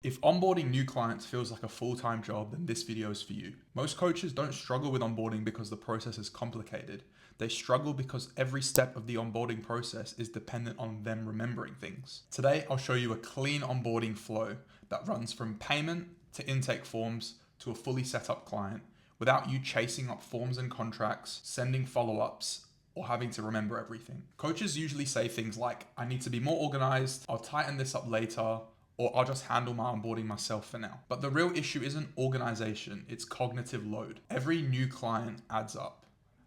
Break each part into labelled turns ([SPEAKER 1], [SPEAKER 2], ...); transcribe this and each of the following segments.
[SPEAKER 1] If onboarding new clients feels like a full-time job, then this video is for you. Most coaches don't struggle with onboarding because the process is complicated. They struggle because every step of the onboarding process is dependent on them remembering things. Today, I'll show you a clean onboarding flow that runs from payment to intake forms to a fully set up client without you chasing up forms and contracts, sending follow-ups, or having to remember everything. Coaches usually say things like, I need to be more organized, I'll tighten this up later, or I'll just handle my onboarding myself for now. But the real issue isn't organization, it's cognitive load. Every new client adds up.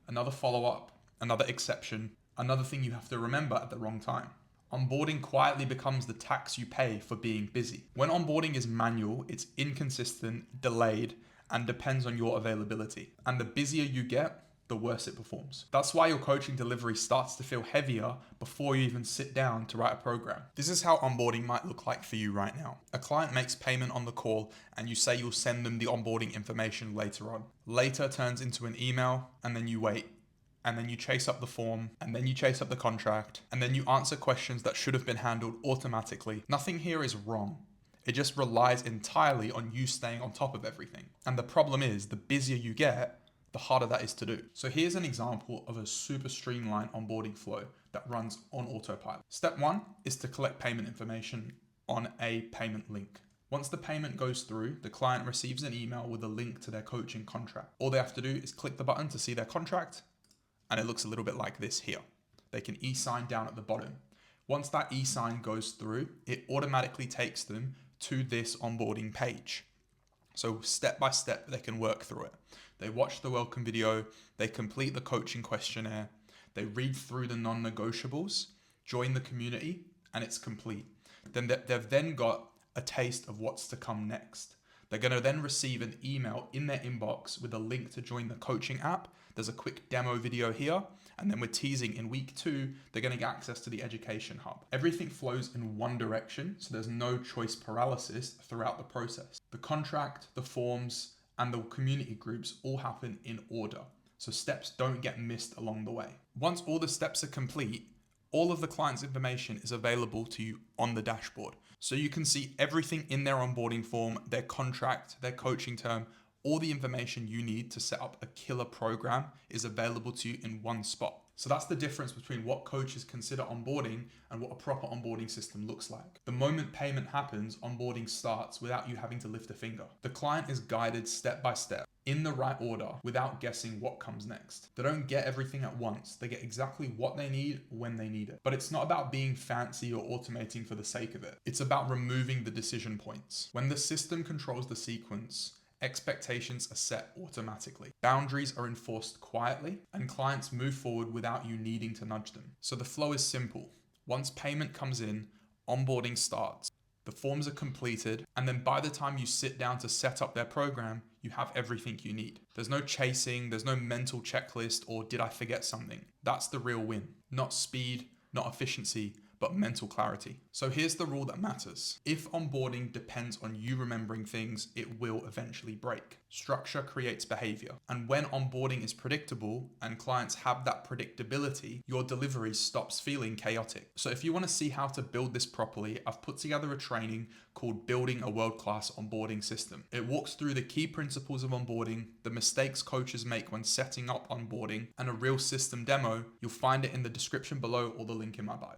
[SPEAKER 1] Another follow-up, another exception, another thing you have to remember at the wrong time. Onboarding quietly becomes the tax you pay for being busy. When onboarding is manual, it's inconsistent, delayed, and depends on your availability. And the busier you get, the worse it performs. That's why your coaching delivery starts to feel heavier before you even sit down to write a program. This is how onboarding might look like for you right now. A client makes payment on the call and you say you'll send them the onboarding information later on. Later turns into an email, and then you wait. And then you chase up the form, and then you chase up the contract, and then you answer questions that should have been handled automatically. Nothing here is wrong. It just relies entirely on you staying on top of everything. And the problem is, the busier you get, the harder that is to do. So here's an example of a super streamlined onboarding flow that runs on autopilot. Step one is to collect payment information on a payment link. Once the payment goes through, the client receives an email with a link to their coaching contract. All they have to do is click the button to see their contract, and it looks a little bit like this here. They can e-sign down at the bottom. Once that e-sign goes through, it automatically takes them to this onboarding page. So step by step, they can work through it. They watch the welcome video, they complete the coaching questionnaire, they read through the non-negotiables, join the community, and it's complete. Then they've then got a taste of what's to come next. They're going to then receive an email in their inbox with a link to join the coaching app. There's a quick demo video here. And then we're teasing in week 2, they're going to get access to the education hub. Everything flows in one direction, so there's no choice paralysis throughout the process. The contract, the forms, and the community groups all happen in order, so steps don't get missed along the way. Once all the steps are complete, all of the client's information is available to you on the dashboard. So you can see everything in their onboarding form, their contract, their coaching term, all the information you need to set up a killer program is available to you in one spot. So that's the difference between what coaches consider onboarding and what a proper onboarding system looks like. The moment payment happens, onboarding starts without you having to lift a finger. The client is guided step by step in the right order without guessing what comes next. They don't get everything at once. They get exactly what they need when they need it. But it's not about being fancy or automating for the sake of it. It's about removing the decision points. When the system controls the sequence, expectations are set automatically. Boundaries are enforced quietly, and clients move forward without you needing to nudge them. So the flow is simple. Once payment comes in, onboarding starts. The forms are completed, and then by the time you sit down to set up their program, you have everything you need. There's no chasing, there's no mental checklist, or did I forget something? That's the real win. Not speed, not efficiency, but mental clarity. So here's the rule that matters. If onboarding depends on you remembering things, it will eventually break. Structure creates behavior. And when onboarding is predictable and clients have that predictability, your delivery stops feeling chaotic. So if you want to see how to build this properly, I've put together a training called Building a World-Class Onboarding System. It walks through the key principles of onboarding, the mistakes coaches make when setting up onboarding, and a real system demo. You'll find it in the description below or the link in my bio.